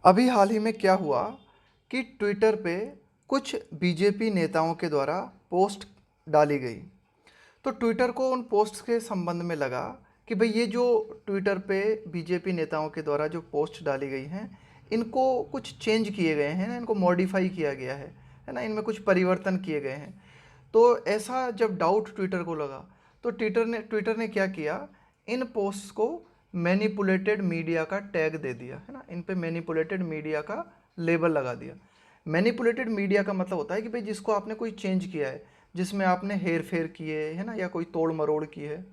अभी हाल ही में क्या हुआ कि ट्विटर पे कुछ बीजेपी नेताओं के द्वारा पोस्ट डाली गई। तो ट्विटर को उन पोस्ट के संबंध में लगा कि भाई ये जो ट्विटर पे बीजेपी नेताओं के द्वारा जो पोस्ट डाली गई हैं, इनको कुछ चेंज किए गए हैं, इनको मॉडिफाई किया गया है ना, इनमें कुछ परिवर्तन किए गए हैं। तो ऐसा जब डाउट ट्विटर को लगा तो ट्विटर ने क्या किया, इन पोस्ट को मैनिपुलेटेड मीडिया का टैग दे दिया, है ना, इन पे मैनिपुलेटेड मीडिया का लेबल लगा दिया। मैनिपुलेटेड मीडिया का मतलब होता है कि भाई जिसको आपने कोई चेंज किया है, जिसमें आपने हेर फेर किए है ना, या कोई तोड़ मरोड़ की है।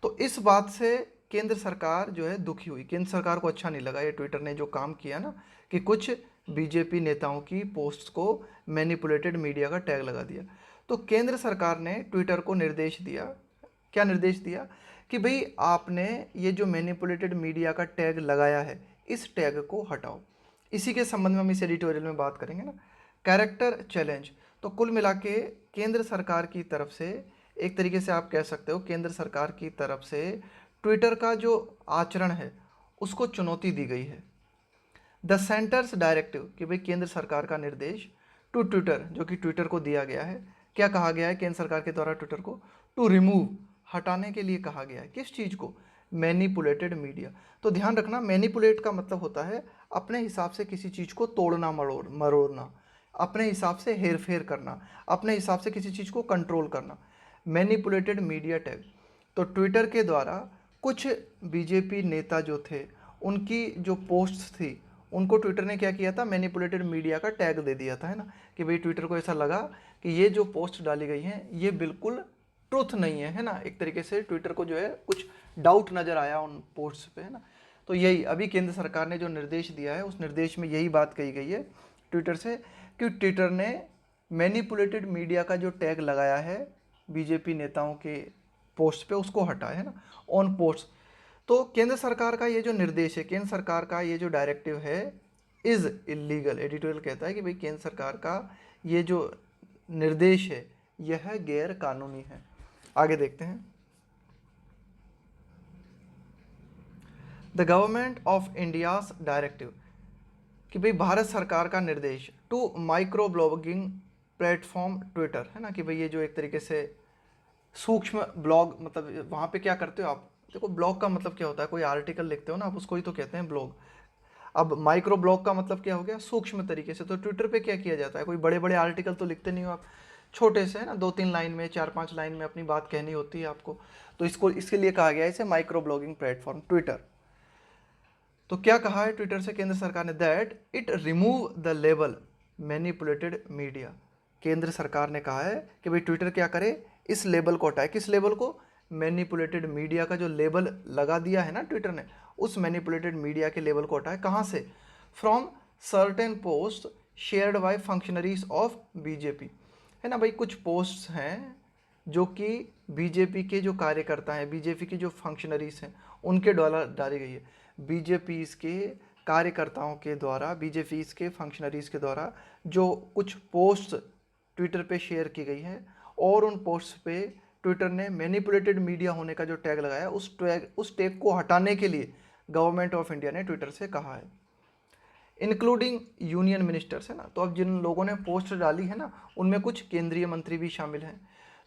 तो इस बात से केंद्र सरकार जो है दुखी हुई। केंद्र सरकार को अच्छा नहीं लगा ये ट्विटर ने जो काम किया ना, कि कुछ बीजेपी नेताओं की पोस्ट को मैनिपुलेटेड मीडिया का टैग लगा दिया। तो केंद्र सरकार ने ट्विटर को निर्देश दिया। क्या निर्देश दिया कि भाई आपने ये जो मैनिपुलेटेड मीडिया का टैग लगाया है, इस टैग को हटाओ। इसी के संबंध में हम इस एडिटोरियल में बात करेंगे ना। Character challenge. तो कुल मिला के केंद्र सरकार की तरफ से, एक तरीके से आप कह सकते हो केंद्र सरकार की तरफ से ट्विटर का जो आचरण है उसको चुनौती दी गई है। द सेंटर्स डायरेक्टिव, कि भाई केंद्र सरकार का निर्देश टू ट्विटर, जो कि ट्विटर को दिया गया है। क्या कहा गया है केंद्र सरकार के द्वारा ट्विटर को? टू रिमूव, हटाने के लिए कहा गया है। किस चीज़ को? Manipulated media. तो ध्यान रखना, मैनिपुलेट का मतलब होता है अपने हिसाब से किसी चीज़ को तोड़ना मरोड़ना, अपने हिसाब से हेर फेर करना, अपने हिसाब से किसी चीज़ को कंट्रोल करना। Manipulated media tag. तो ट्विटर के द्वारा कुछ बीजेपी नेता जो थे, उनकी जो पोस्ट्स थी, उनको ट्विटर ने क्या किया था, मैनिपुलेटेड मीडिया का टैग दे दिया था, है ना, कि भाई ट्विटर को ऐसा लगा कि ये जो पोस्ट डाली गई हैं ये बिल्कुल ट्रुथ नहीं है ना। एक तरीके से ट्विटर को जो है कुछ डाउट नज़र आया उन पोस्ट पे, है ना। तो यही अभी केंद्र सरकार ने जो निर्देश दिया है, उस निर्देश में यही बात कही गई है ट्विटर से, कि ट्विटर ने मैनिपुलेटेड मीडिया का जो टैग लगाया है बीजेपी नेताओं के पोस्ट पे, उसको हटाए, है ना, ऑन पोस्ट। तो केंद्र सरकार का ये जो निर्देश है, केंद्र सरकार का ये जो डायरेक्टिव है, इज़ इलीगल। एडिटोरियल कहता है कि भाई केंद्र सरकार का ये जो निर्देश है यह गैर कानूनी है। आगे देखते हैं। The government of India's directive, कि भाई भारत सरकार का निर्देश to micro blogging platform Twitter, है ना, कि भाई ये जो एक तरीके से सूक्ष्म ब्लॉग, मतलब वहाँ पे क्या करते हो आप? देखो, ब्लॉग का मतलब क्या होता है, कोई आर्टिकल लिखते हो ना आप, उसको ही तो कहते हैं ब्लॉग। अब माइक्रो ब्लॉग का मतलब क्या हो गया? सूक्ष्म तरीके से। तो ट्विटर पे क्या किया जाता है, कोई बड़े बड़े आर्टिकल तो लिखते नहीं हो आप, छोटे से, है ना, 2-3 लाइन में, 4-5 लाइन में अपनी बात कहनी होती है आपको। तो इसको इसके लिए कहा गया है इसे माइक्रो ब्लॉगिंग प्लेटफॉर्म ट्विटर। तो क्या कहा है ट्विटर से केंद्र सरकार ने? That it remove the label manipulated media. केंद्र सरकार ने कहा है कि भाई ट्विटर क्या करे, इस लेबल को हटाए। किस लेबल को? मैनिपुलेटेड मीडिया का जो लेबल लगा दिया है ना ट्विटर ने, उस मैनिपुलेटेड मीडिया के लेबल को हटाए। कहाँ से? From certain post shared by functionaries of BJP, है ना भाई। कुछ पोस्ट्स हैं जो कि बीजेपी के जो कार्यकर्ता हैं, बीजेपी के जो फंक्शनरीज हैं, उनके द्वारा डाली गई है। बीजेपी के कार्यकर्ताओं के द्वारा, बीजेपी के फंक्शनरीज के द्वारा जो कुछ पोस्ट ट्विटर पे शेयर की गई है, और उन पोस्ट पे ट्विटर ने मैनिपुलेटेड मीडिया होने का जो टैग लगाया, उस टैग को हटाने के लिए गवर्नमेंट ऑफ इंडिया ने ट्विटर से कहा है। इंक्लूडिंग यूनियन मिनिस्टर्स, है ना। तो अब जिन लोगों ने पोस्ट डाली है ना, उनमें कुछ केंद्रीय मंत्री भी शामिल हैं।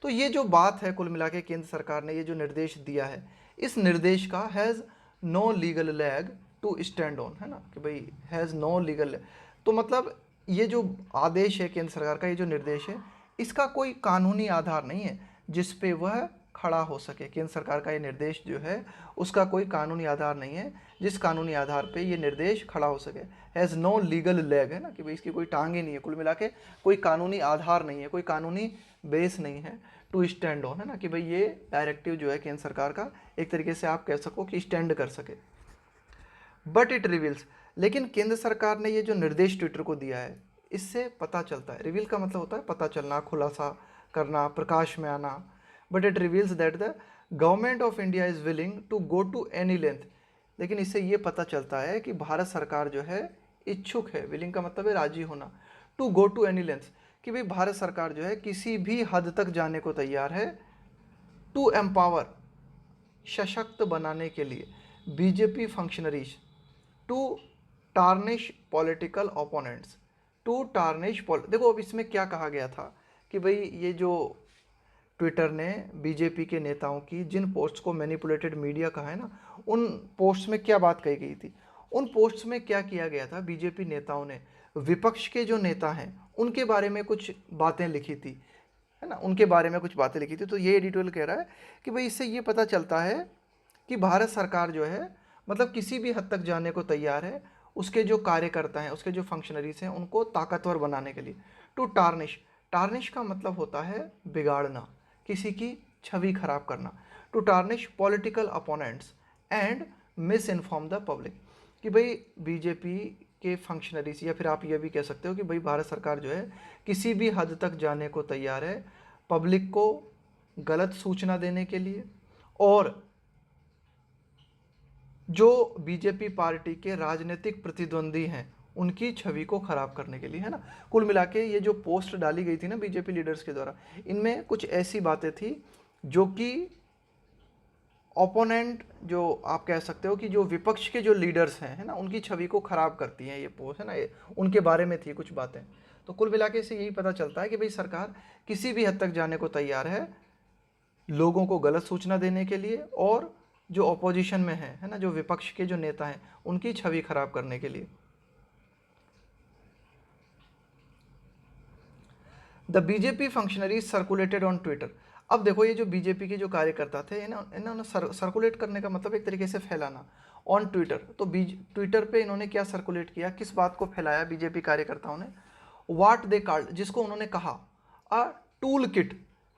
तो ये जो बात है, कुल मिला के केंद्र सरकार ने ये जो निर्देश दिया है, इस निर्देश का has no legal leg to stand on, है ना, कि भाई हैज़ नो लीगल। तो मतलब ये जो आदेश है केंद्र सरकार का, ये जो निर्देश है, इसका कोई कानूनी आधार नहीं है जिस पे वह खड़ा हो सके। केंद्र सरकार का ये निर्देश जो है, उसका कोई कानूनी आधार नहीं है जिस कानूनी आधार पे ये निर्देश खड़ा हो सके। हैज़ नो लीगल लेग, है ना, कि भाई इसकी कोई टांगे नहीं है। कुल मिला के कोई कानूनी आधार नहीं है, कोई कानूनी बेस नहीं है टू स्टैंड ऑन, है ना, कि भाई ये डायरेक्टिव जो है केंद्र सरकार का, एक तरीके से आप कह सको कि स्टैंड कर सके। बट इट रिवील्स, लेकिन केंद्र सरकार ने ये जो निर्देश ट्विटर को दिया है, इससे पता चलता है, रिवील का मतलब होता है पता चलना, खुलासा करना, प्रकाश में आना। But it reveals that the government of India is willing to go to any length, लेकिन इससे ये पता चलता है कि भारत सरकार जो है इच्छुक है, विलिंग का मतलब है राजी होना, to go to any length, कि भाई भारत सरकार जो है किसी भी हद तक जाने को तैयार है, टू एम्पावर, सशक्त बनाने के लिए, BJP functionaries, to tarnish political opponents, to tarnish देखो अब इसमें क्या कहा गया था कि भाई ये जो ट्विटर ने बीजेपी के नेताओं की जिन पोस्ट्स को मैनिपुलेटेड मीडिया कहा है ना, उन पोस्ट्स में क्या बात कही गई थी, उन पोस्ट्स में क्या किया गया था, बीजेपी नेताओं ने विपक्ष के जो नेता हैं उनके बारे में कुछ बातें लिखी थी, है ना, उनके बारे में कुछ बातें लिखी थी। तो ये एडिटोरियल कह रहा है कि भाई इससे ये पता चलता है कि भारत सरकार जो है मतलब किसी भी हद तक जाने को तैयार है उसके जो कार्यकर्ता हैं, उसके जो फंक्शनरीज हैं, उनको ताकतवर बनाने के लिए। टू टार्निश, टार्निश का मतलब होता है बिगाड़ना, किसी की छवि खराब करना। To tarnish political opponents and misinform the public, कि भाई बीजेपी के फंक्शनरीज, या फिर आप ये भी कह सकते हो कि भाई भारत सरकार जो है किसी भी हद तक जाने को तैयार है पब्लिक को गलत सूचना देने के लिए, और जो बीजेपी पार्टी के राजनीतिक प्रतिद्वंदी हैं उनकी छवि को खराब करने के लिए, है ना। कुल मिला के ये जो पोस्ट डाली गई थी ना बीजेपी लीडर्स के द्वारा, इनमें कुछ ऐसी बातें थी जो कि ओपोनेंट, जो आप कह सकते हो कि जो विपक्ष के जो लीडर्स हैं, है ना, उनकी छवि को खराब करती हैं ये पोस्ट, है ना, ये उनके बारे में थी कुछ बातें। तो कुल मिला के से यही पता चलता है कि भाई सरकार किसी भी हद तक जाने को तैयार है लोगों को गलत सूचना देने के लिए, और जो ऑपोजिशन में है ना, जो विपक्ष के जो नेता हैं उनकी छवि खराब करने के लिए। The BJP functionaries circulated on Twitter. अब देखो ये जो बीजेपी के जो कार्यकर्ता थे इन्होंने सर्कुलेट करने का मतलब एक तरीके से फैलाना ऑन ट्विटर। तो ट्विटर पे इन्होंने क्या सर्कुलेट किया, किस बात को फैलाया बीजेपी कार्यकर्ताओं ने, व्हाट दे कॉल्ड, जिसको उन्होंने कहा a tool kit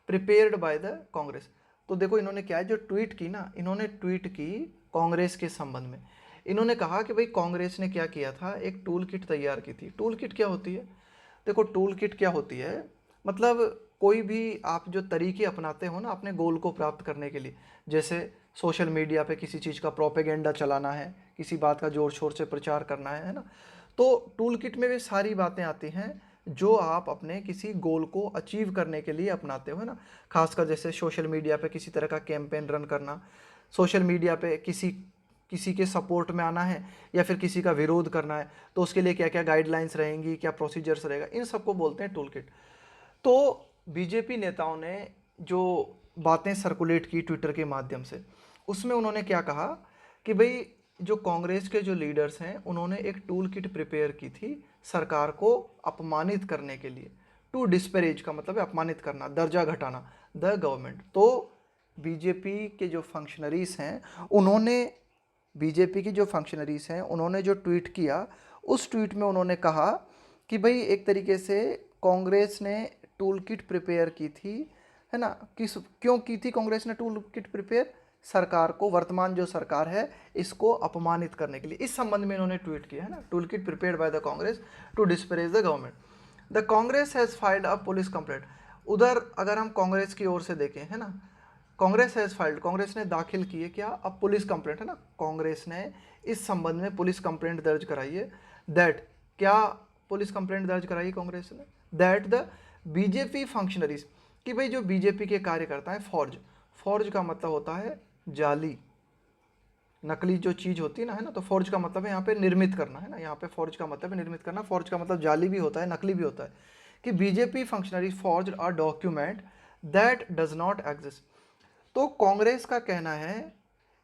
prepared by the Congress. तो देखो इन्होंने क्या है, जो ट्वीट की ना, इन्होंने ट्वीट की कांग्रेस के संबंध में। इन्होंने कहा कि भाई कांग्रेस ने क्या किया था, एक टूल किट तैयार की थी। टूल किट क्या होती है, देखो टूल किट क्या होती है, मतलब कोई भी आप जो तरीके अपनाते हो ना अपने गोल को प्राप्त करने के लिए, जैसे सोशल मीडिया पे किसी चीज़ का प्रोपेगेंडा चलाना है, किसी बात का जोर शोर से प्रचार करना है ना, तो टूल किट में भी सारी बातें आती हैं जो आप अपने किसी गोल को अचीव करने के लिए अपनाते हो, है ना। खासकर जैसे सोशल मीडिया पे किसी तरह का कैंपेन रन करना, सोशल मीडिया पे किसी के सपोर्ट में आना है या फिर किसी का विरोध करना है, तो उसके लिए क्या क्या गाइडलाइंस रहेंगी, क्या प्रोसीजर्स रहेगा, इन सबको बोलते हैं टूल किट। तो बीजेपी नेताओं ने जो बातें सर्कुलेट की ट्विटर के माध्यम से, उसमें उन्होंने क्या कहा कि भाई जो कांग्रेस के जो लीडर्स हैं उन्होंने एक टूल किट प्रिपेयर की थी सरकार को अपमानित करने के लिए। टू डिस्परेज का मतलब है अपमानित करना, दर्जा घटाना द गवर्नमेंट। तो बीजेपी के जो फंक्शनरीज हैं उन्होंने जो ट्वीट किया, उस ट्वीट में उन्होंने कहा कि भाई एक तरीके से कांग्रेस ने टूल किट प्रिपेयर की थी, है ना। क्यों की थी कांग्रेस ने टूल किट प्रिपेयर, सरकार को, वर्तमान जो सरकार है इसको अपमानित करने के लिए। इस संबंध में इन्होंने ट्वीट किया है ना, tool kit prepared by the Congress to disparage the government. The Congress has filed a police complaint. उधर अगर हम कांग्रेस की ओर से देखें, है ना, कांग्रेस हैज़ फाइल्ड, कांग्रेस ने दाखिल की है क्या, अब पुलिस कंप्लेंट, है ना, कांग्रेस ने इस संबंध में पुलिस कंप्लेंट दर्ज कराई है। दैट, क्या पुलिस कंप्लेंट दर्ज कराई कांग्रेस ने, दैट द बीजेपी फंक्शनरीज, कि भाई जो बीजेपी के कार्यकर्ता हैं, फॉर्ज का मतलब होता है जाली, नकली जो चीज़ होती है ना, है ना, तो फॉर्ज का मतलब है यहाँ पे निर्मित करना, है ना, यहाँ पे फॉर्ज का मतलब है निर्मित करना, फॉर्ज का मतलब जाली भी होता है, नकली भी होता है, कि BJP functionaries forge a document that does not exist. तो कांग्रेस का कहना है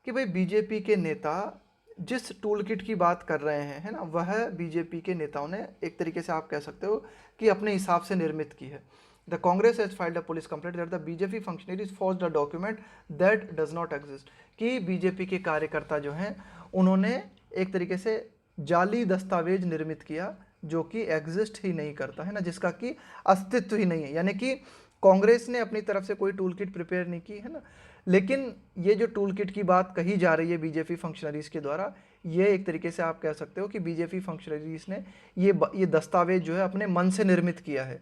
कि भाई बीजेपी के नेता जिस टूल किट की बात कर रहे हैं, है ना, वह बीजेपी के नेताओं ने एक तरीके से आप कह सकते हो कि अपने हिसाब से निर्मित की है। The Congress has filed a police complaint that the BJP functionaries forged a document that does not exist, कि बीजेपी के कार्यकर्ता जो हैं उन्होंने एक तरीके से जाली दस्तावेज निर्मित किया जो कि एग्जिस्ट ही नहीं करता, है ना, जिसका कि अस्तित्व ही नहीं है। यानी कि कांग्रेस ने अपनी तरफ से कोई टूल किट प्रिपेयर नहीं की, है ना, लेकिन ये जो टूल किट की बात कही जा रही है बीजेपी फंक्शनरीज के द्वारा, ये एक तरीके से आप कह सकते हो कि बीजेपी फंक्शनरीज ने ये दस्तावेज जो है अपने मन से निर्मित किया है।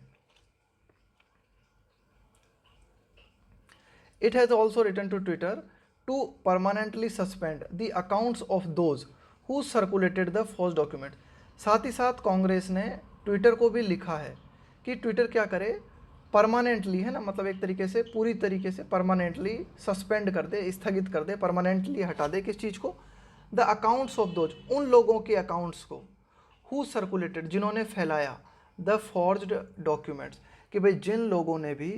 It has also written to Twitter to permanently suspend the accounts of those who circulated the false document। साथ ही साथ कांग्रेस ने ट्विटर को भी लिखा है कि ट्विटर क्या करे, परमानेंटली, है ना, मतलब एक तरीके से पूरी तरीके से परमानेंटली सस्पेंड कर दे, स्थगित कर दे, परमानेंटली हटा दे किस चीज़ को, द अकाउंट्स ऑफ दोज, उन लोगों के अकाउंट्स को हु सर्कुलेटेड, जिन्होंने फैलाया, द फॉर्ज्ड डॉक्यूमेंट्स, कि भाई जिन लोगों ने भी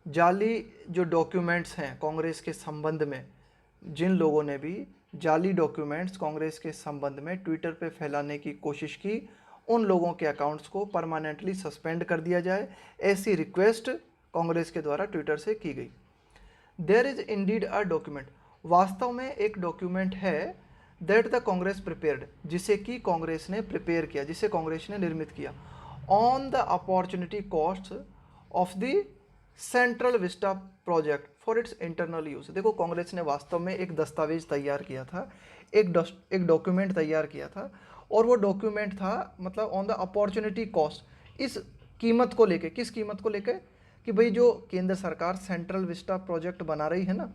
जाली जो डॉक्यूमेंट्स हैं कांग्रेस के संबंध में, जिन लोगों ने भी जाली डॉक्यूमेंट्स कांग्रेस के संबंध में ट्विटर पे फैलाने की कोशिश की, उन लोगों के अकाउंट्स को परमानेंटली सस्पेंड कर दिया जाए, ऐसी रिक्वेस्ट कांग्रेस के द्वारा ट्विटर से की गई। There is indeed a document, वास्तव में एक डॉक्यूमेंट है, दैट द कांग्रेस प्रिपेयर्ड, जिसे कि कांग्रेस ने प्रिपेयर किया, जिसे कांग्रेस ने निर्मित किया, on the opportunity cost of the central Vista project for its internal use. देखो कांग्रेस ने वास्तव में एक दस्तावेज तैयार किया था, एक डॉक्यूमेंट तैयार किया था, और वो डॉक्यूमेंट था मतलब ऑन द अपॉर्चुनिटी कॉस्ट, इस कीमत को लेके, किस कीमत को लेके, कि भाई जो केंद्र सरकार सेंट्रल विस्टा प्रोजेक्ट बना रही है ना,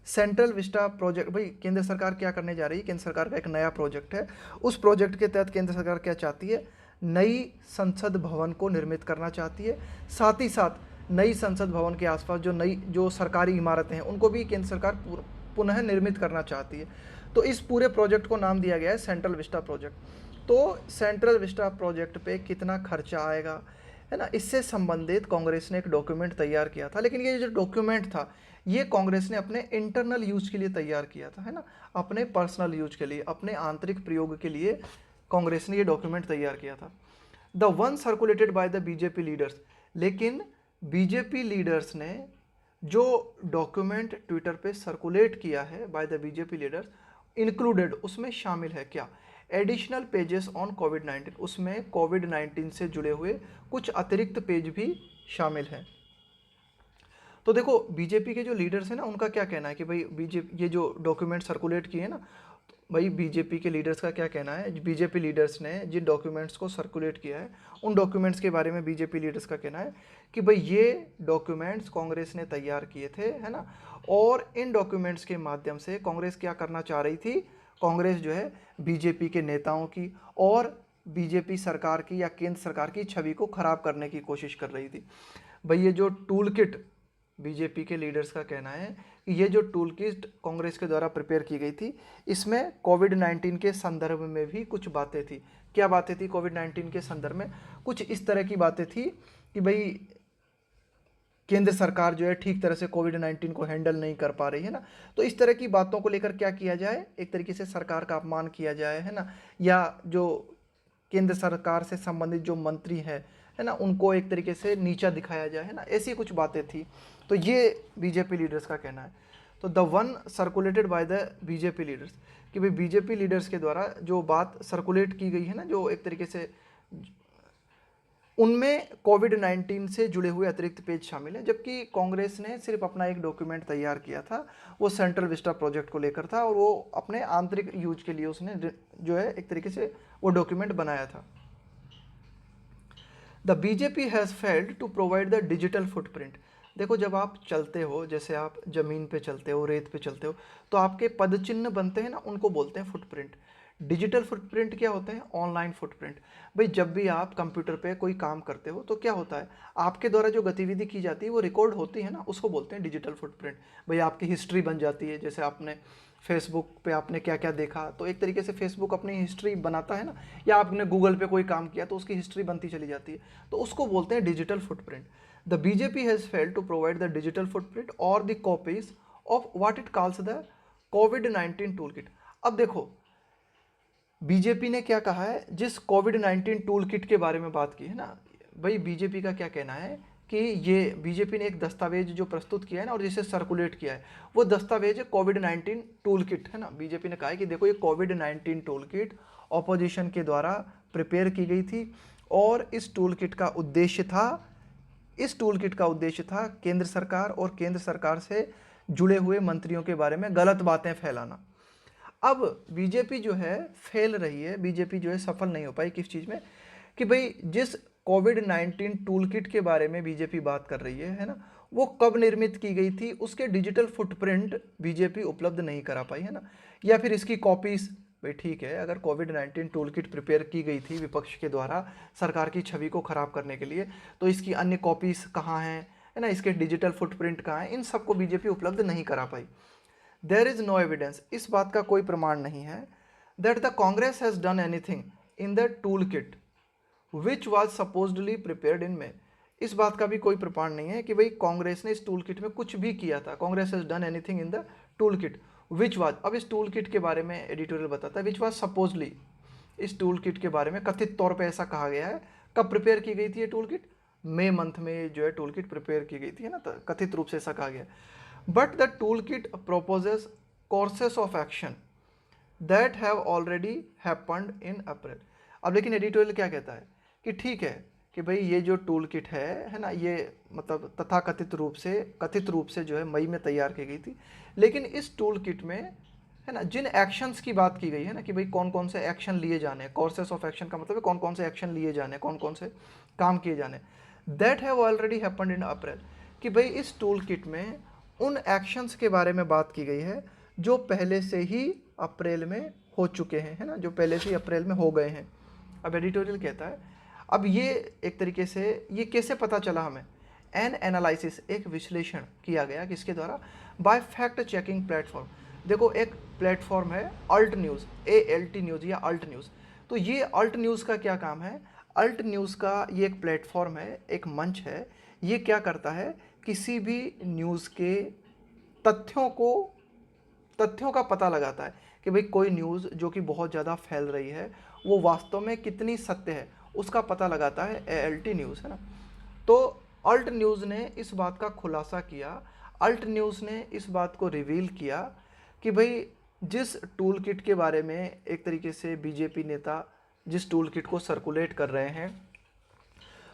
सेंट्रल विस्टा प्रोजेक्ट, भाई केंद्र सरकार क्या करने जा रही है, केंद्र सरकार का एक नया प्रोजेक्ट है, उस प्रोजेक्ट के तहत केंद्र सरकार क्या चाहती है, नई संसद भवन को निर्मित करना चाहती है, साथ ही साथ नई संसद भवन के आसपास जो सरकारी इमारतें हैं उनको भी केंद्र सरकार पुनः निर्मित करना चाहती है। तो इस पूरे प्रोजेक्ट को नाम दिया गया है सेंट्रल विस्टा प्रोजेक्ट। तो सेंट्रल विस्टा प्रोजेक्ट पे कितना खर्चा आएगा, है ना, इससे संबंधित कांग्रेस ने एक डॉक्यूमेंट तैयार किया था। लेकिन ये जो डॉक्यूमेंट था ये कांग्रेस ने अपने इंटरनल यूज के लिए तैयार किया था, है ना, अपने पर्सनल यूज के लिए, अपने आंतरिक प्रयोग के लिए कांग्रेस ने ये डॉक्यूमेंट तैयार किया था। The one circulated by the BJP leaders, लेकिन बीजेपी लीडर्स ने जो डॉक्यूमेंट ट्विटर पे सर्कुलेट किया है by the BJP leaders, included, उसमें शामिल है क्या, एडिशनल पेजेस ऑन कोविड-19, उसमें कोविड-19 से जुड़े हुए कुछ अतिरिक्त पेज भी शामिल हैं। तो देखो बीजेपी के जो लीडर्स हैं ना, उनका क्या कहना है कि भाई बीजेपी ये जो डॉक्यूमेंट सर्कुलेट किए हैं ना, भाई बीजेपी के लीडर्स का क्या कहना है, बीजेपी लीडर्स ने जिन डॉक्यूमेंट्स को सर्कुलेट किया है उन डॉक्यूमेंट्स के बारे में बीजेपी लीडर्स का कहना है कि भाई ये डॉक्यूमेंट्स कांग्रेस ने तैयार किए थे, है ना, और इन डॉक्यूमेंट्स के माध्यम से कांग्रेस क्या करना चाह रही थी, कांग्रेस जो है बीजेपी के नेताओं की और बीजेपी सरकार की या केंद्र सरकार की छवि को खराब करने की कोशिश कर रही थी। भाई ये जो टूल किट, बीजेपी के लीडर्स का कहना है कि ये जो टूल किट कांग्रेस के द्वारा प्रिपेयर की गई थी, इसमें कोविड-19 के संदर्भ में भी कुछ बातें थी। क्या बातें थी कोविड-19 के संदर्भ में, कुछ इस तरह की बातें थी कि भाई केंद्र सरकार जो है ठीक तरह से कोविड-19 को हैंडल नहीं कर पा रही है ना, तो इस तरह की बातों को लेकर क्या किया जाए, एक तरीके से सरकार का अपमान किया जाए, है ना, या जो केंद्र सरकार से संबंधित जो मंत्री है ना, उनको एक तरीके से नीचा दिखाया जाए, है ना, ऐसी कुछ बातें थी। तो ये बीजेपी लीडर्स का कहना है। तो the one circulated by the BJP leaders, कि भाई बीजेपी लीडर्स के द्वारा जो बात सर्कुलेट की गई है ना, जो एक तरीके से उनमें कोविड-19 से जुड़े हुए अतिरिक्त पेज शामिल हैं, जबकि कांग्रेस ने सिर्फ अपना एक डॉक्यूमेंट तैयार किया था, वो सेंट्रल विस्टा प्रोजेक्ट को लेकर था, और वो अपने आंतरिक यूज के लिए उसने जो है एक तरीके से वो डॉक्यूमेंट बनाया था। The BJP has failed to provide the digital footprint. देखो जब आप चलते हो, जैसे आप ज़मीन पे चलते हो, रेत पे चलते हो, तो आपके पद चिन्ह बनते हैं ना, उनको बोलते हैं फुटप्रिंट। डिजिटल फुटप्रिंट क्या होते हैं, ऑनलाइन फुटप्रिंट। भाई जब भी आप कंप्यूटर पे कोई काम करते हो तो क्या होता है, आपके द्वारा जो गतिविधि की जाती है वो रिकॉर्ड होती है ना, उसको बोलते हैं डिजिटल फुटप्रिंट। भाई आपकी हिस्ट्री बन जाती है, जैसे आपने फेसबुक पे आपने क्या क्या देखा, तो एक तरीके से फेसबुक अपनी हिस्ट्री बनाता है ना, या आपने गूगल पे कोई काम किया तो उसकी हिस्ट्री बनती चली जाती है, तो उसको बोलते हैं digital footprint. The BJP has failed to provide the digital footprint और the copies of what it calls the कोविड-19 टूल किट। अब देखो बीजेपी ने क्या कहा है, जिस कोविड-19 टूल किट के बारे में बात की है ना, भाई बीजेपी का क्या कहना है कि ये बीजेपी ने एक दस्तावेज जो प्रस्तुत किया है ना और जिसे सर्कुलेट किया है, वो दस्तावेज है कोविड-19 टूल किट, है ना। बीजेपी ने कहा है कि देखो ये कोविड-19 टूल किट ऑपोजिशन के द्वारा प्रिपेयर की गई थी, और इस टूल किट का उद्देश्य था केंद्र सरकार और केंद्र सरकार से जुड़े हुए मंत्रियों के बारे में गलत बातें फैलाना। अब बीजेपी जो है फेल रही है, बीजेपी जो है सफल नहीं हो पाई किस चीज़ में, कि भाई जिस कोविड-19 टूल किट के बारे में बीजेपी बात कर रही है ना, वो कब निर्मित की गई थी, उसके डिजिटल फुटप्रिंट बीजेपी उपलब्ध नहीं करा पाई, है ना, या फिर इसकी कॉपीज। भाई ठीक है, अगर कोविड-19 टूल किट प्रिपेयर की गई थी विपक्ष के द्वारा सरकार की छवि को खराब करने के लिए, तो इसकी अन्य कॉपीज कहाँ हैं, है ना, इसके डिजिटल फुटप्रिंट कहाँ हैं, इन सबको बीजेपी उपलब्ध नहीं करा पाई। देयर इज़ नो एविडेंस, इस बात का कोई प्रमाण नहीं है, that the Congress has done anything in the tool kit which was supposedly prepared in May. इस बात का भी कोई प्रमाण नहीं है कि भाई कांग्रेस ने इस टूल किट में कुछ भी किया था, Congress has done anything in the tool kit which was. अब इस टूल किट के बारे में एडिटोरियल बताता है विच वाज सपोजली, इस टूल किट के बारे में कथित तौर पे ऐसा कहा गया है। कब प्रिपेयर की गई थी ये टूल किट? मई मंथ में जो है टूल किट प्रिपेयर की गई थी, है ना, तो कथित रूप से ऐसा कहा गया। But the tool kit proposes courses of action that have already happened in April. अब लेकिन एडिटोरियल क्या कहता है कि ठीक है कि भाई ये जो टूल किट है ना, ये मतलब तथाकथित रूप से कथित रूप से जो है मई में तैयार की गई थी, लेकिन इस टूल किट में है ना जिन एक्शंस की बात की गई है ना कि भाई कौन कौन से एक्शन लिए जाने हैं, कोर्सेस ऑफ एक्शन का मतलब है कौन कौन से एक्शन लिए जाने, कौन कौन से काम किए जाने, that have already happened in April, कि भाई इस टूल किट में उन एक्शंस के बारे में बात की गई है जो पहले से ही अप्रैल में हो चुके हैं, है ना, जो पहले से ही अप्रैल में हो गए हैं। अब एडिटोरियल कहता है, अब ये एक तरीके से ये कैसे पता चला हमें? एन एनालिसिस, एक विश्लेषण किया गया किसके द्वारा? Bye fact checking platform. देखो एक प्लेटफॉर्म है अल्ट न्यूज़, ALT न्यूज़ या अल्ट न्यूज़। तो ये अल्ट न्यूज़ का क्या काम है? अल्ट न्यूज़ का ये एक प्लेटफॉर्म है, एक मंच है। ये क्या करता है? किसी भी न्यूज़ के तथ्यों का पता लगाता है कि भाई कोई न्यूज़ जो कि बहुत ज़्यादा फैल रही है वो वास्तव में कितनी सत्य है, उसका पता लगाता है ALT न्यूज़, है ना। तो अल्ट न्यूज़ ने इस बात का खुलासा किया, अल्ट न्यूज़ ने इस बात को रिवील किया कि भाई जिस टूल किट के बारे में एक तरीके से बीजेपी नेता जिस टूल किट को सर्कुलेट कर रहे हैं,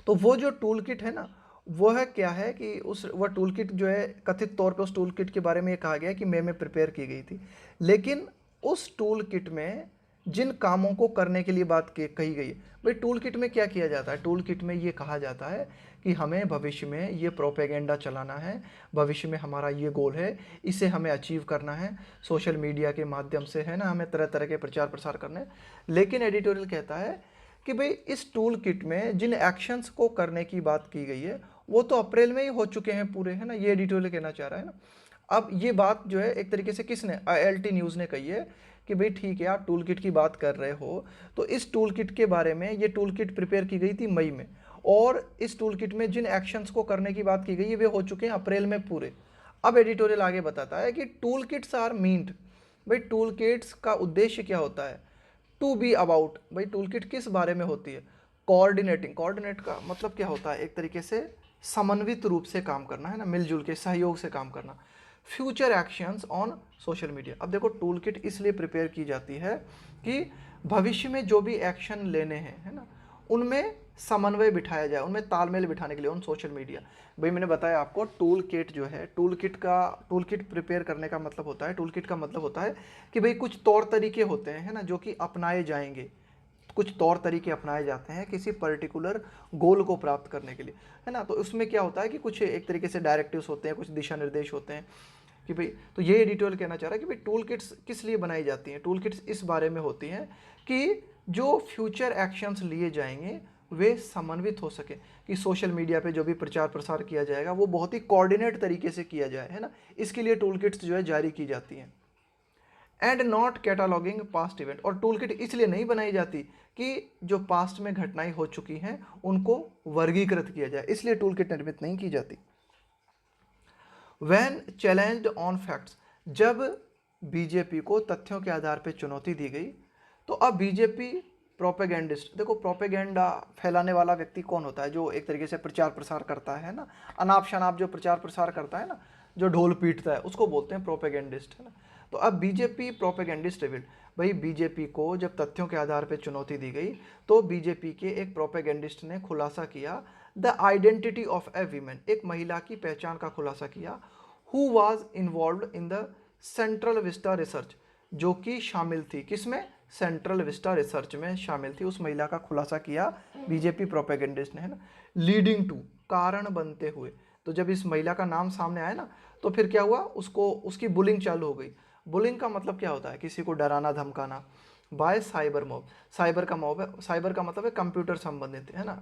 तो वो जो टूल किट है ना, वो है क्या है कि वह टूल किट जो है कथित तौर पे उस टूल किट के बारे में ये कहा गया है कि मई में प्रिपेयर की गई थी, लेकिन उस टूल किट में जिन कामों को करने के लिए बात कही गई है, भाई टूल किट में क्या किया जाता है? टूल किट में ये कहा जाता है कि हमें भविष्य में ये प्रोपेगेंडा चलाना है, भविष्य में हमारा ये गोल है, इसे हमें अचीव करना है सोशल मीडिया के माध्यम से, है ना, हमें तरह तरह के प्रचार प्रसार करने हैं। लेकिन एडिटोरियल कहता है कि भाई इस टूल किट में जिन एक्शंस को करने की बात की गई है वो तो अप्रैल में ही हो चुके हैं पूरे, है ना, ये एडिटोरियल कहना चाह रहा है ना। अब ये बात जो है एक तरीके से किसने? ALT न्यूज़ ने कही है कि भाई ठीक है, आप टूल किट की बात कर रहे हो, तो इस टूल किट के बारे में, ये टूल किट प्रिपेयर की गई थी मई में, और इस टूल किट में जिन एक्शंस को करने की बात की गई है वे हो चुके हैं अप्रैल में पूरे। अब एडिटोरियल आगे बताता है कि टूल किट्स आर मीन्ड, भाई टूल किट्स का उद्देश्य क्या होता है? टू बी अबाउट, भाई टूल किट किस बारे में होती है? कोऑर्डिनेटिंग, कोऑर्डिनेट का मतलब क्या होता है? एक तरीके से समन्वित रूप से काम करना, है ना, मिलजुल के सहयोग से काम करना। Future actions on social media. अब देखो टूल किट इसलिए प्रिपेयर की जाती है कि भविष्य में जो भी एक्शन लेने हैं, है ना, उनमें समन्वय बिठाया जाए, उनमें तालमेल बिठाने के लिए ऑन सोशल मीडिया। भाई मैंने बताया आपको टूल किट जो है, टूल किट प्रिपेयर करने का मतलब होता है, टूल किट का मतलब होता है कि भाई कुछ तौर तरीके होते हैं, है ना, जो कि अपनाए जाएंगे, कुछ तौर तरीके अपनाए जाते हैं किसी पर्टिकुलर गोल को प्राप्त करने के लिए, है ना। तो उसमें क्या होता है कि कुछ एक तरीके से डायरेक्टिव्स होते हैं, कुछ दिशा निर्देश होते हैं कि भाई, तो ये एडिटोरियल कहना चाह रहा है कि भाई टूल किट्स किस लिए बनाई जाती हैं? टूल किट्स इस बारे में होती हैं कि जो फ्यूचर एक्शंस लिए जाएंगे वे समन्वित हो सके, कि सोशल मीडिया पे जो भी प्रचार प्रसार किया जाएगा वो बहुत ही कोऑर्डिनेट तरीके से किया जाए, है ना। इसके लिए टूल किट्स जो है जारी की जाती हैं। एंड नॉट कैटालॉगिंग पास्ट इवेंट, और टूल किट इसलिए नहीं बनाई जाती कि जो पास्ट में घटनाएं हो चुकी हैं उनको वर्गीकृत किया जाए, इसलिए टूल किट निर्मित नहीं की जाती। व्हेन चैलेंज्ड ऑन फैक्ट्स, जब बीजेपी को तथ्यों के आधार पर चुनौती दी गई, तो अब बीजेपी प्रोपेगेंडिस्ट, देखो प्रोपेगेंडा फैलाने वाला व्यक्ति कौन होता है? जो एक तरीके से प्रचार प्रसार करता है ना, अनाप शनाप जो प्रचार प्रसार करता है ना, जो ढोल पीटता है, उसको बोलते हैं प्रोपेगेंडिस्ट, है ना। तो अब बीजेपी प्रोपेगेंडिस्ट रिवील्ड, भाई बीजेपी को जब तथ्यों के आधार पर चुनौती दी गई तो बीजेपी के एक प्रोपेगेंडिस्ट ने खुलासा किया the identity of A women, एक महिला की पहचान का खुलासा किया, who was involve in the central Vista research, जो कि शामिल थी किसमें? सेंट्रल विस्टा रिसर्च में शामिल थी। उस महिला का खुलासा किया बीजेपी प्रोपेगेंडिस्ट ने, है ना। लीडिंग टू, कारण बनते हुए, तो जब इस महिला का नाम सामने आया ना तो फिर क्या हुआ, उसकी बुलिंग चालू हो गई। बुलिंग का मतलब क्या होता है? किसी को डराना धमकाना। बाय साइबर मॉब, साइबर का मॉब है, साइबर का मतलब है कंप्यूटर संबंधित, है ना,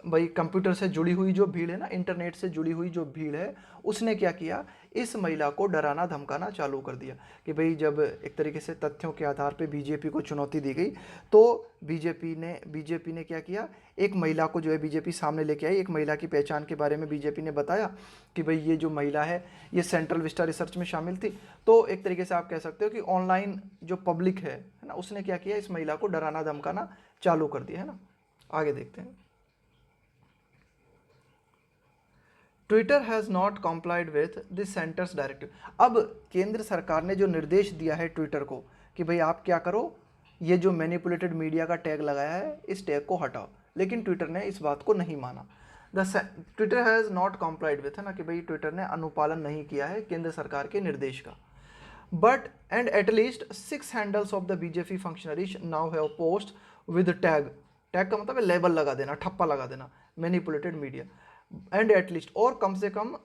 भाई कंप्यूटर से जुड़ी हुई जो भीड़ है ना, इंटरनेट से जुड़ी हुई जो भीड़ है, उसने क्या किया, इस महिला को डराना धमकाना चालू कर दिया कि भाई जब एक तरीके से तथ्यों के आधार पे बीजेपी को चुनौती दी गई, तो बीजेपी ने क्या किया, एक महिला को जो है बीजेपी सामने लेके आई, एक महिला की पहचान के बारे में बीजेपी ने बताया कि भाई ये जो महिला है ये सेंट्रल विस्टा रिसर्च में शामिल थी। तो एक तरीके से आप कह सकते हो कि ऑनलाइन जो पब्लिक है ना, उसने क्या किया, इस महिला को डराना धमकाना चालू कर दिया, है ना। आगे देखते हैं। Twitter has not complied with this centre's directive. अब केंद्र सरकार ने जो निर्देश दिया है ट्विटर को कि भाई आप क्या करो, ये जो मैनिपुलेटेड मीडिया का टैग लगाया है इस टैग को हटाओ, लेकिन ट्विटर ने इस बात को नहीं माना। Twitter has not complied with, है ना, कि भाई ट्विटर ने अनुपालन नहीं किया है केंद्र सरकार के निर्देश का। But and at least 6 handles of the BJP functionaries now have post with tag, tag का मतलब है लेबल लगा देना, ठप्पा लगा देना, मैनिपुलेटेड मीडिया। एंड एटलीस्ट, और कम से कम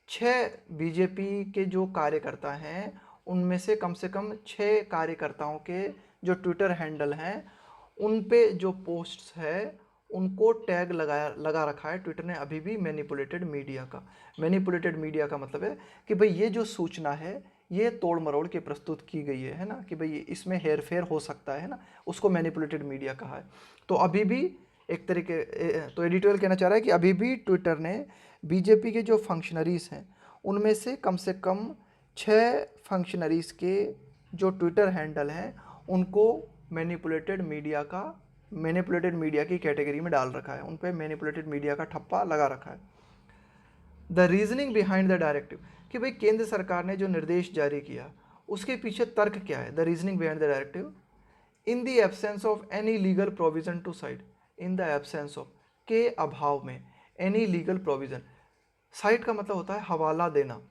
6 बीजेपी के जो कार्यकर्ता हैं उनमें से कम 6 कार्यकर्ताओं के जो ट्विटर हैंडल हैं उन पे जो पोस्ट्स है उनको टैग लगा रखा है ट्विटर ने अभी भी मैनिपुलेटेड मीडिया का। मैनिपुलेटेड मीडिया का मतलब है कि भाई ये जो सूचना है ये तोड़ मरोड़ के प्रस्तुत की गई है ना, कि भाई इसमें हेर फेर हो सकता है ना, उसको मैनिपुलेटेड मीडिया कहा है। तो अभी भी एक तरीके, तो एडिटोरियल कहना चाह रहा है कि अभी भी ट्विटर ने बीजेपी के जो फंक्शनरीज हैं उनमें से कम 6 फंक्शनरीज के जो ट्विटर हैंडल हैं उनको मैनिपुलेटेड मीडिया की कैटेगरी में डाल रखा है, उन पर मैनिपुलेटेड मीडिया का ठप्पा लगा रखा है। The reasoning behind the directive, कि भाई केंद्र सरकार ने जो निर्देश जारी किया उसके पीछे तर्क क्या है। The reasoning behind the directive, in the absence of any legal provision to side, in the absence of, के अभाव में, एनी लीगल प्रोविजन, साइट का मतलब होता है हवाला देना,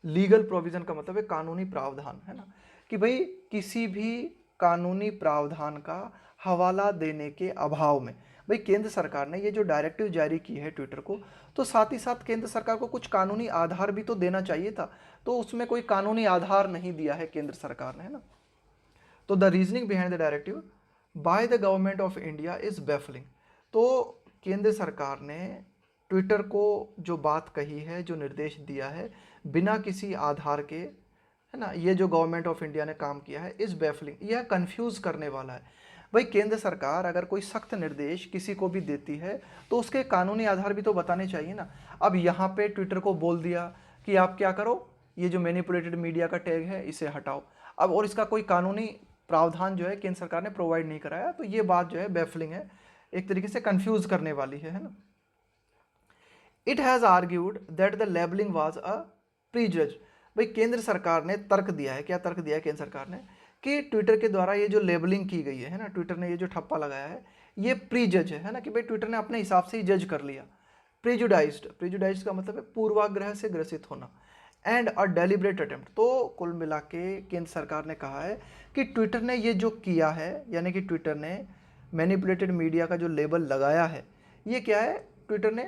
लीगल प्रोविजन का मतलब है कानूनी प्रावधान, है ना, कि भाई किसी भी कानूनी प्रावधान का हवाला देने के अभाव में, भाई केंद्र सरकार ने ये जो डायरेक्टिव जारी की है ट्विटर को, तो साथ ही साथ केंद्र सरकार को कुछ कानूनी आधार भी तो देना चाहिए था, तो उसमें कोई कानूनी आधार नहीं दिया है केंद्र सरकार ने, है ना। तो the reasoning behind the directive by the government of India is baffling. तो केंद्र सरकार ने ट्विटर को जो बात कही है, जो निर्देश दिया है बिना किसी आधार के, है ना, ये जो गवर्नमेंट ऑफ इंडिया ने काम किया है इस बैफलिंग, यह कंफ्यूज करने वाला है। भाई केंद्र सरकार अगर कोई सख्त निर्देश किसी को भी देती है तो उसके कानूनी आधार भी तो बताने चाहिए ना। अब यहाँ पे ट्विटर को बोल दिया कि आप क्या करो, ये जो मैनिपुलेटेड मीडिया का टैग है इसे हटाओ, अब और इसका कोई कानूनी प्रावधान जो है केंद्र सरकार ने प्रोवाइड नहीं कराया, तो ये बात जो है बैफलिंग है, एक तरीके से कंफ्यूज करने वाली है ना। It has argued that the labelling was a prejudge. भाई केंद्र सरकार ने तर्क दिया है, क्या तर्क दिया है केंद्र सरकार ने, कि ट्विटर के द्वारा ये जो लेबलिंग की गई है ना, ट्विटर ने ये जो ठप्पा लगाया है ये प्रीजज है ना, कि भाई ट्विटर ने अपने हिसाब से ही जज कर लिया। प्रेजुडाइज्ड का मतलब है पूर्वाग्रह से ग्रसित होना, एंड अ डेलिब्रेट अटेम्प्ट। तो कुल मिला के केंद्र सरकार ने कहा है कि ट्विटर ने ये जो किया है, यानी कि ट्विटर ने मैनिपुलेटेड मीडिया का जो लेबल लगाया है, ये क्या है, ट्विटर ने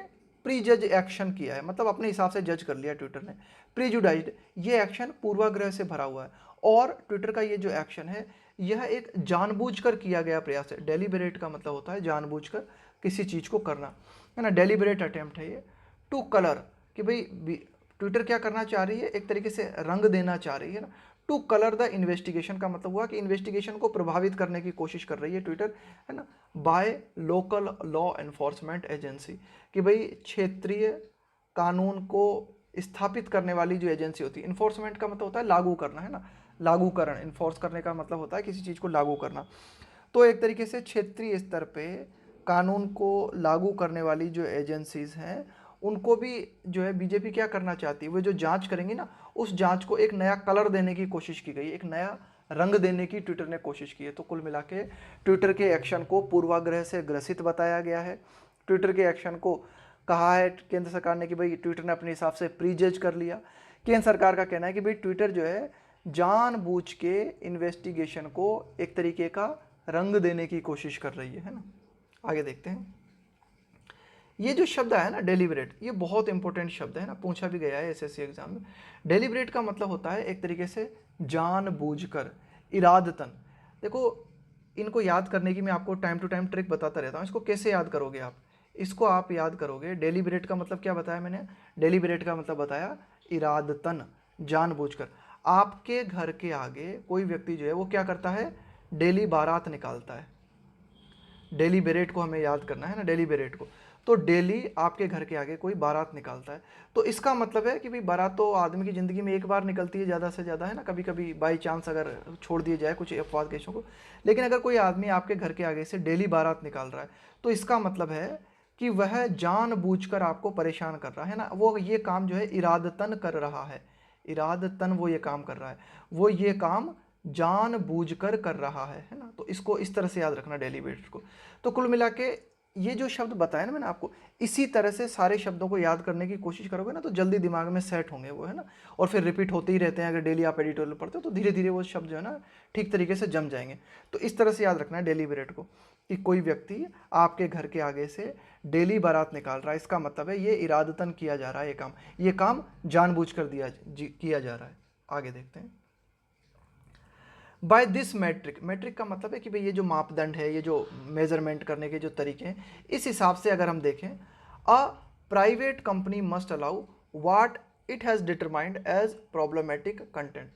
प्री जज एक्शन किया है, मतलब अपने हिसाब से जज कर लिया ट्विटर ने। प्रीजुडाइज्ड, ये एक्शन पूर्वाग्रह से भरा हुआ है, और ट्विटर का ये जो एक्शन है यह एक जानबूझकर किया गया प्रयास है। डेलिबरेट का मतलब होता है जानबूझकर किसी चीज़ को करना, है ना, डेलिबरेट अटेम्प्ट है ये। टू कलर, कि भाई ट्विटर क्या करना चाह रही है, एक तरीके से रंग देना चाह रही है ना। टू कलर द इन्वेस्टिगेशन का मतलब हुआ कि इन्वेस्टिगेशन को प्रभावित करने की कोशिश कर रही है ट्विटर, है ना, by local law enforcement agency, कि भाई क्षेत्रीय कानून को स्थापित करने वाली जो एजेंसी होती है, इन्फोर्समेंट का मतलब होता है लागू करना, है ना, लागूकरण, इन्फोर्स करने का मतलब होता है किसी चीज़ को लागू करना। तो एक तरीके से क्षेत्रीय स्तर पे कानून को लागू करने वाली जो एजेंसीज हैं उनको भी जो है बीजेपी क्या करना चाहती है, वो जो जांच करेंगी ना, उस जांच को एक नया कलर देने की कोशिश की गई, एक नया रंग देने की ट्विटर ने कोशिश की है। तो कुल मिला के ट्विटर के एक्शन को पूर्वाग्रह से ग्रसित बताया गया है। ट्विटर के एक्शन को कहा है केंद्र सरकार ने कि भाई ट्विटर ने अपने हिसाब से प्री जज कर लिया। केंद्र सरकार का कहना है कि भाई ट्विटर जो है जानबूझ के इन्वेस्टिगेशन को एक तरीके का रंग देने की कोशिश कर रही है ना। आगे देखते हैं। ये जो शब्द है ना डेलिबरेट, ये बहुत इंपॉर्टेंट शब्द है ना, पूछा भी गया है एसएससी एग्जाम में। डेलिबरेट का मतलब होता है एक तरीके से जानबूझकर, इरादतन। देखो इनको याद करने की मैं आपको टाइम टू टाइम ट्रिक बताता रहता हूँ, इसको कैसे याद करोगे आप। इसको आप याद करोगे। डेलिबरेट का मतलब क्या बताया मैंने? डेलिबरेट का मतलब बताया इरादतन, जानबूझकर। आपके घर के आगे कोई व्यक्ति जो है वो क्या करता है? डेली बारात निकालता है। डेलिबरेट को हमें याद करना है ना, डेलिबरेट को। तो डेली आपके घर के आगे कोई बारात निकालता है, तो इसका मतलब है कि भाई बारात तो आदमी की ज़िंदगी में एक बार निकलती है ज़्यादा से ज़्यादा, है ना, कभी कभी बाई चांस अगर छोड़ दिए जाए कुछ अफवाद केसों को। लेकिन अगर कोई आदमी आपके घर के आगे से डेली बारात निकाल रहा है, तो इसका मतलब है कि वह जानबूझकर आपको परेशान कर रहा है ना, वो ये काम जो है इरादतन कर रहा है। इरादतन वो ये काम कर रहा है, वो ये काम जानबूझकर कर रहा है ना। तो इसको इस तरह से याद रखना डेलिबरेट को। तो कुल मिला के ये जो शब्द बताया ना मैंने आपको, इसी तरह से सारे शब्दों को याद करने की कोशिश करोगे ना तो जल्दी दिमाग में सेट होंगे वो, है ना। और फिर रिपीट होते ही रहते हैं, अगर डेली आप एडिटोरियल पढ़ते हो तो धीरे धीरे वो शब्द जो है ना ठीक तरीके से जम जाएंगे। तो इस तरह से याद रखना है डेलिबरेट को, कि कोई व्यक्ति आपके घर के आगे से डेली बारात निकाल रहा है, इसका मतलब है ये इरादतन किया जा रहा है, ये काम जानबूझ कर किया जा रहा है। आगे देखते हैं। बाय दिस मैट्रिक, मैट्रिक का मतलब है कि भाई ये जो मापदंड है, ये जो मेजरमेंट करने के जो तरीके हैं, इस हिसाब से अगर हम देखें, a private company must allow what it has determined as problematic content.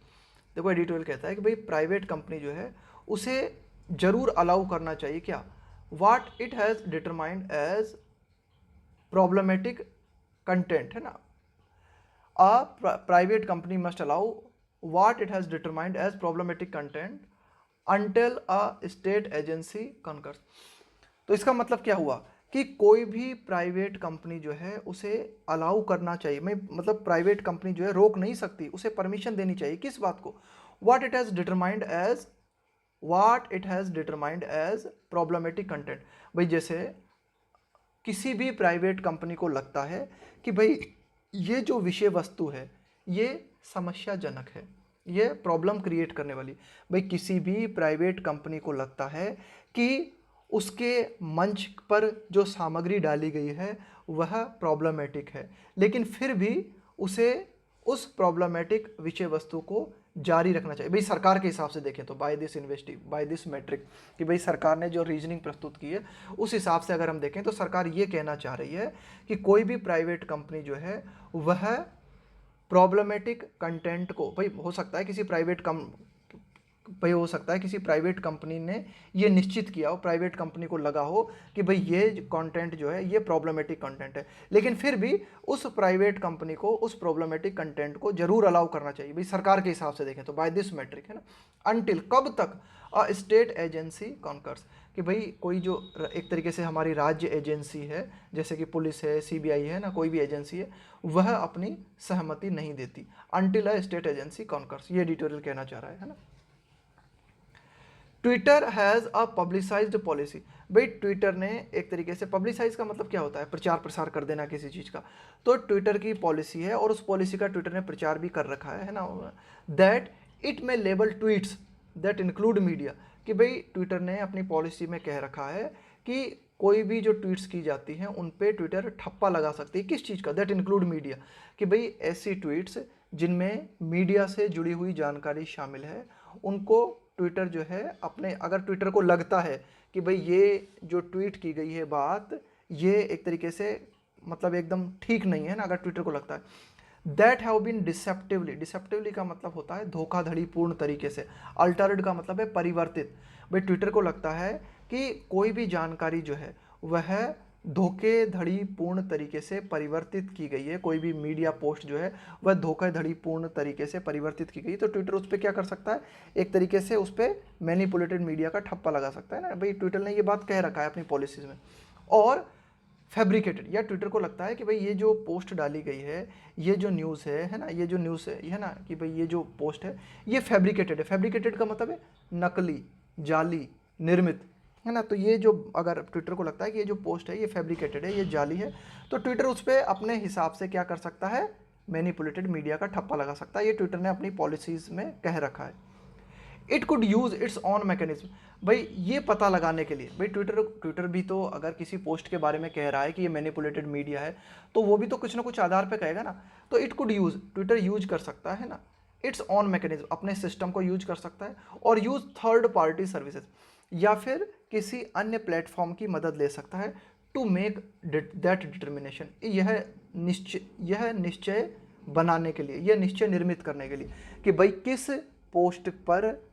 देखो एडिटोरियल कहता है कि भाई प्राइवेट कंपनी जो है उसे जरूर अलाउ करना चाहिए क्या? What it has determined as problematic content, है ना। A private company must allow what it has determined as problematic content until a state agency concurs। तो इसका मतलब क्या हुआ कि कोई भी प्राइवेट कंपनी जो है उसे अलाउ करना चाहिए, मैं मतलब प्राइवेट कंपनी जो है रोक नहीं सकती, उसे परमिशन देनी चाहिए। किस बात को? what it has determined as problematic content। भाई जैसे किसी भी प्राइवेट कंपनी को लगता है कि भाई ये जो विषय वस्तु है ये समस्याजनक है, ये प्रॉब्लम क्रिएट करने वाली। भाई किसी भी प्राइवेट कंपनी को लगता है कि उसके मंच पर जो सामग्री डाली गई है वह प्रॉब्लमेटिक है, लेकिन फिर भी उसे उस प्रॉब्लमेटिक विषय वस्तु को जारी रखना चाहिए। भाई सरकार के हिसाब से देखें तो बाय दिस मैट्रिक, कि भाई सरकार ने जो रीजनिंग प्रस्तुत की है उस हिसाब से अगर हम देखें तो सरकार ये कहना चाह रही है कि कोई भी प्राइवेट कंपनी जो है वह प्रॉब्लमेटिक कंटेंट को, भाई हो सकता है किसी प्राइवेट कंपनी ने ये निश्चित किया हो, प्राइवेट कंपनी को लगा हो कि भाई ये कंटेंट जो है ये प्रॉब्लमेटिक कंटेंट है, लेकिन फिर भी उस प्राइवेट कंपनी को उस प्रॉब्लमेटिक कंटेंट को जरूर अलाउ करना चाहिए। भाई सरकार के हिसाब से देखें तो बाय दिस मैट्रिक, है ना। अनटिल, कब तक? अ स्टेट एजेंसी कॉन्कर्स, कि भाई कोई जो एक तरीके से हमारी राज्य एजेंसी है, जैसे कि पुलिस है, सीबीआई है ना, कोई भी एजेंसी है, वह अपनी सहमति नहीं देती। Until a state agency conquers, ये एडिटोरियल कहना चाह रहा है ना। Twitter has a publicised policy. भाई ट्विटर ने एक तरीके से, पब्लिसाइज का मतलब क्या होता है? प्रचार प्रसार कर देना किसी चीज़ का। तो ट्विटर की पॉलिसी है और उस पॉलिसी का ट्विटर ने प्रचार भी कर रखा है ना, दैट इट में label tweets that include media, कि भाई ट्विटर ने अपनी पॉलिसी में कह रखा है कि कोई भी जो ट्वीट्स की जाती हैं उन पे ट्विटर ठप्पा लगा सकती है। किस चीज़ का? दैट इंक्लूड मीडिया, कि भाई ऐसी ट्वीट्स जिनमें मीडिया से जुड़ी हुई जानकारी शामिल है उनको ट्विटर जो है अपने, अगर ट्विटर को लगता है कि भाई ये जो ट्वीट की गई है बात ये एक तरीके से मतलब एकदम ठीक नहीं है ना, अगर ट्विटर को लगता है दैट हैव बीन डिसेप्टिवली का मतलब होता है धोखाधड़ी पूर्ण तरीके से, अल्टर्ड का मतलब है परिवर्तित। भाई ट्विटर को लगता है कि कोई भी जानकारी जो है वह धोखेधड़ी पूर्ण तरीके से परिवर्तित की गई है, कोई भी मीडिया पोस्ट जो है वह धोखाधड़ी पूर्ण तरीके से परिवर्तित की गई, तो ट्विटर उस पर क्या कर सकता है? एक तरीके से उस पर मैनिपुलेटेड मीडिया का ठप्पा लगा सकता है ना। भाई ट्विटर ने ये बात कह रखा है अपनी पॉलिसीज में। और फैब्रिकेटेड, या ट्विटर को लगता है कि भाई ये जो पोस्ट डाली गई है, ये जो न्यूज़ है ना, ये जो न्यूज़ है ना, कि भाई ये जो पोस्ट है ये फैब्रिकेटेड है। फैब्रिकेटेड का मतलब है नकली, जाली, निर्मित, है ना। तो ये जो अगर ट्विटर को लगता है कि ये जो पोस्ट है ये फैब्रिकेटेड है, ये जाली है, तो ट्विटर उस पर अपने हिसाब से क्या कर सकता है? मैनिपुलेटेड मीडिया का ठप्पा लगा सकता है। ये ट्विटर ने अपनी पॉलिसीज में कह रखा है। It could use it's on mechanism, भाई ये पता लगाने के लिए, भाई ट्विटर भी तो अगर किसी पोस्ट के बारे में कह रहा है कि ये मैनिपुलेटेड मीडिया है तो वो भी तो कुछ ना कुछ आधार पे कहेगा ना। तो it could use, Twitter use कर सकता है ना, इट्स ऑन मैकेनिज्म, अपने सिस्टम को यूज कर सकता है, और यूज थर्ड पार्टी सर्विसेज, या फिर किसी अन्य प्लेटफॉर्म की मदद ले सकता है टू मेक दैट डिटर्मिनेशन, यह निश्चय बनाने के लिए, यह निश्चय निर्मित करने के लिए कि भाई किस पोस्ट पर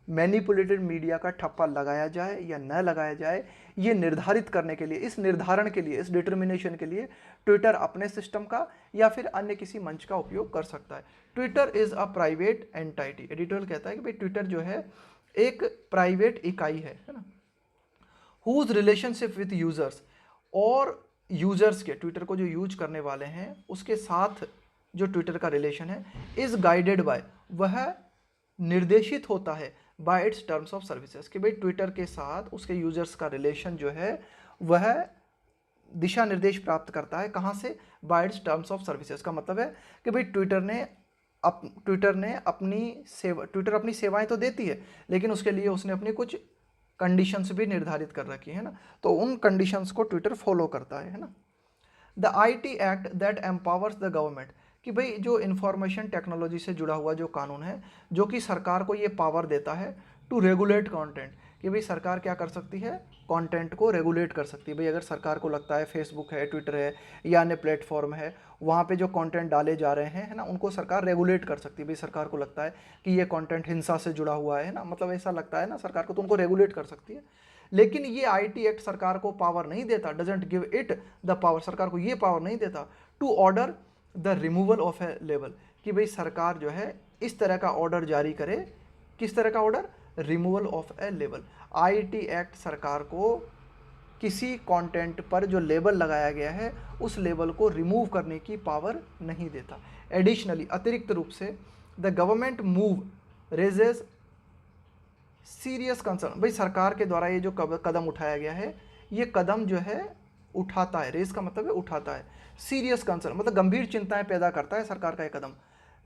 मैनिपुलेटेड मीडिया का ठप्पा लगाया जाए या न लगाया जाए, ये निर्धारित करने के लिए, इस निर्धारण के लिए, इस डिटर्मिनेशन के लिए ट्विटर अपने सिस्टम का या फिर अन्य किसी मंच का उपयोग कर सकता है। Twitter is a private entity, editorial कहता है कि भाई ट्विटर जो है एक प्राइवेट इकाई है ना, हुज रिलेशनशिप विथ यूजर्स, और यूजर्स के, ट्विटर को जो यूज करने वाले हैं उसके साथ जो ट्विटर का रिलेशन है, इज गाइडेड बाय, वह निर्देशित होता है bye it's terms of services, कि भाई ट्विटर के साथ उसके यूजर्स का रिलेशन जो है वह दिशा निर्देश प्राप्त करता है, कहाँ से, bye it's terms of services. का मतलब है कि भाई ट्विटर अपनी सेवाएं तो देती है, लेकिन उसके लिए उसने अपनी कुछ कंडीशंस भी निर्धारित कर रखी है ना, तो उन कंडीशंस को ट्विटर फॉलो करता है ना। The IT act that empowers the government, कि भाई जो इंफॉर्मेशन टेक्नोलॉजी से जुड़ा हुआ जो कानून है जो कि सरकार को ये पावर देता है टू रेगुलेट कंटेंट, कि भाई सरकार क्या कर सकती है, कंटेंट को रेगुलेट कर सकती है। भाई अगर सरकार को लगता है फेसबुक है, ट्विटर है या अन्य प्लेटफॉर्म है, वहाँ पे जो कंटेंट डाले जा रहे हैं है ना, उनको सरकार रेगुलेट कर सकती है। भाई सरकार को लगता है कि ये कंटेंट हिंसा से जुड़ा हुआ है ना, मतलब ऐसा लगता है ना सरकार को, तो उनको रेगुलेट कर सकती है। लेकिन ये IT एक्ट सरकार को पावर नहीं देता, doesn't give it the power, सरकार को ये पावर नहीं देता to order the removal of a label, कि भाई सरकार जो है इस तरह का ऑर्डर जारी करे, किस तरह का order, removal of a label. IT act सरकार को किसी कंटेंट पर जो लेबल लगाया गया है उस लेबल को रिमूव करने की पावर नहीं देता। एडिशनली, अतिरिक्त रूप से, the government move raises serious concern, भाई सरकार के द्वारा ये जो कदम उठाया गया है, ये कदम जो है उठाता है, रेस का मतलब है उठाता है, सीरियस कंसर्न मतलब गंभीर चिंताएं पैदा करता है सरकार का ये कदम,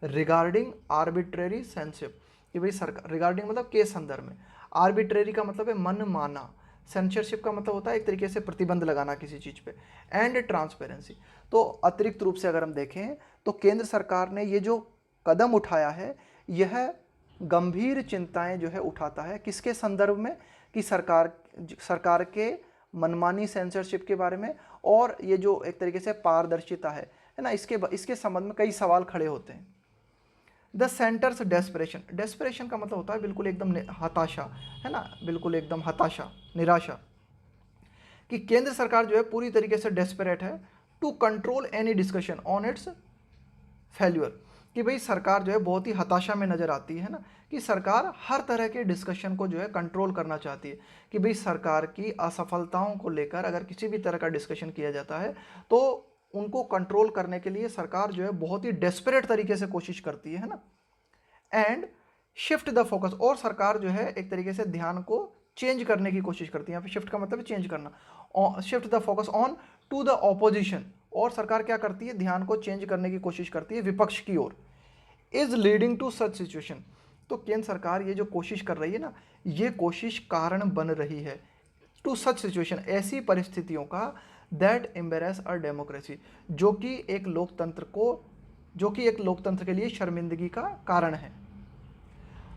रिगार्डिंग आर्बिट्रेरी सेंसरशिप, कि भाई सरकार, रिगार्डिंग मतलब के संदर्भ में, आर्बिट्रेरी का मतलब है मन माना, सेंसरशिप का मतलब होता है एक तरीके से प्रतिबंध लगाना किसी चीज़ पे, एंड ट्रांसपेरेंसी। तो अतिरिक्त रूप से अगर हम देखें तो केंद्र सरकार ने ये जो कदम उठाया है, यह गंभीर चिंताएं जो है उठाता है, किसके संदर्भ में, कि सरकार के मनमानी सेंसरशिप के बारे में, और ये जो एक तरीके से पारदर्शिता है ना, इसके संबंध में कई सवाल खड़े होते हैं। द सेंटर्स डेस्परेशन, डेस्परेशन का मतलब होता है बिल्कुल एकदम हताशा है ना, बिल्कुल एकदम हताशा, निराशा, कि केंद्र सरकार जो है पूरी तरीके से डेस्परेट है to control any discussion on its failure, कि भाई सरकार जो है बहुत ही हताशा में नज़र आती है ना, कि सरकार हर तरह के डिस्कशन को जो है कंट्रोल करना चाहती है, कि भाई सरकार की असफलताओं को लेकर अगर किसी भी तरह का डिस्कशन किया जाता है तो उनको कंट्रोल करने के लिए सरकार जो है बहुत ही डेस्परेट तरीके से कोशिश करती है ना। एंड शिफ्ट द फोकस, और सरकार जो है एक तरीके से ध्यान को चेंज करने की कोशिश करती है, यहाँ पे शिफ्ट का मतलब है चेंज करना, shift the focus on to the opposition, और सरकार क्या करती है, ध्यान को चेंज करने की कोशिश करती है विपक्ष की ओर, is leading to such situation. तो केंद्र सरकार ये जो कोशिश कर रही है ना, ये कोशिश कारण बन रही है टू सच सिचुएशन, ऐसी परिस्थितियों का, दैट एम्बेरस अ डेमोक्रेसी, जो कि एक लोकतंत्र के लिए शर्मिंदगी का कारण है।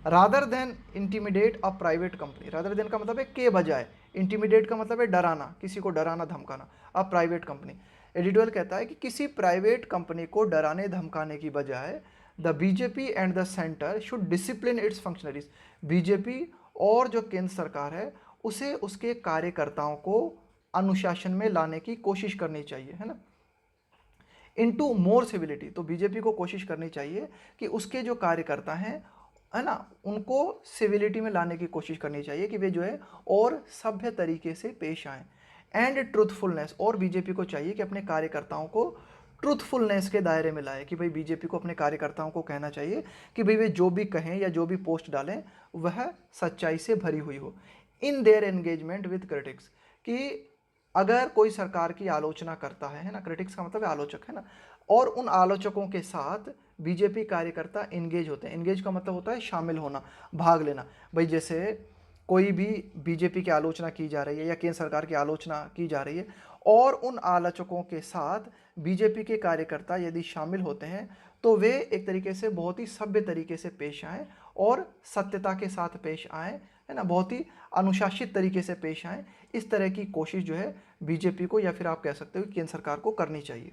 रादर देन इंटिमिडेट अ प्राइवेट कंपनी, रादर देन का मतलब है के बजाय, इंटिमिडेट का मतलब है डराना, किसी को डराना धमकाना, अ प्राइवेट कंपनी। एडिटोरियल कहता है कि किसी प्राइवेट कंपनी को डराने धमकाने की बजाय the BJP and the centre should discipline it's functionaries, BJP और जो केंद्र सरकार है उसे उसके कार्यकर्ताओं को अनुशासन में लाने की कोशिश करनी चाहिए, है ना। इनटू मोर सिविलिटी, तो बीजेपी को कोशिश करनी चाहिए कि उसके जो कार्यकर्ता हैं है ना, उनको सिविलिटी में लाने की कोशिश करनी चाहिए, कि वे जो है और सभ्य तरीके से पेश आएँ। एंड ट्रूथफुलनेस, और बीजेपी को चाहिए कि अपने कार्यकर्ताओं को ट्रूथफुलनेस के दायरे में लाए, कि भाई बीजेपी को अपने कार्यकर्ताओं को कहना चाहिए कि भाई वे जो भी कहें या जो भी पोस्ट डालें वह सच्चाई से भरी हुई हो। In their engagement with critics, कि अगर कोई सरकार की आलोचना करता है ना, क्रिटिक्स का मतलब है आलोचक है ना, और उन आलोचकों के साथ बीजेपी कार्यकर्ता इंगेज होते हैं, इंगेज का मतलब होता है शामिल होना, भाग लेना। भाई जैसे कोई भी बीजेपी की आलोचना की जा रही है या केंद्र सरकार की आलोचना की जा रही है और उन आलोचकों के साथ बीजेपी के कार्यकर्ता यदि शामिल होते हैं तो वे एक तरीके से बहुत ही सभ्य तरीके से पेश आएँ और सत्यता के साथ पेश आएँ, है ना, बहुत ही अनुशासित तरीके से पेश आएँ। इस तरह की कोशिश जो है बीजेपी को या फिर आप कह सकते हो कि केंद्र सरकार को करनी चाहिए।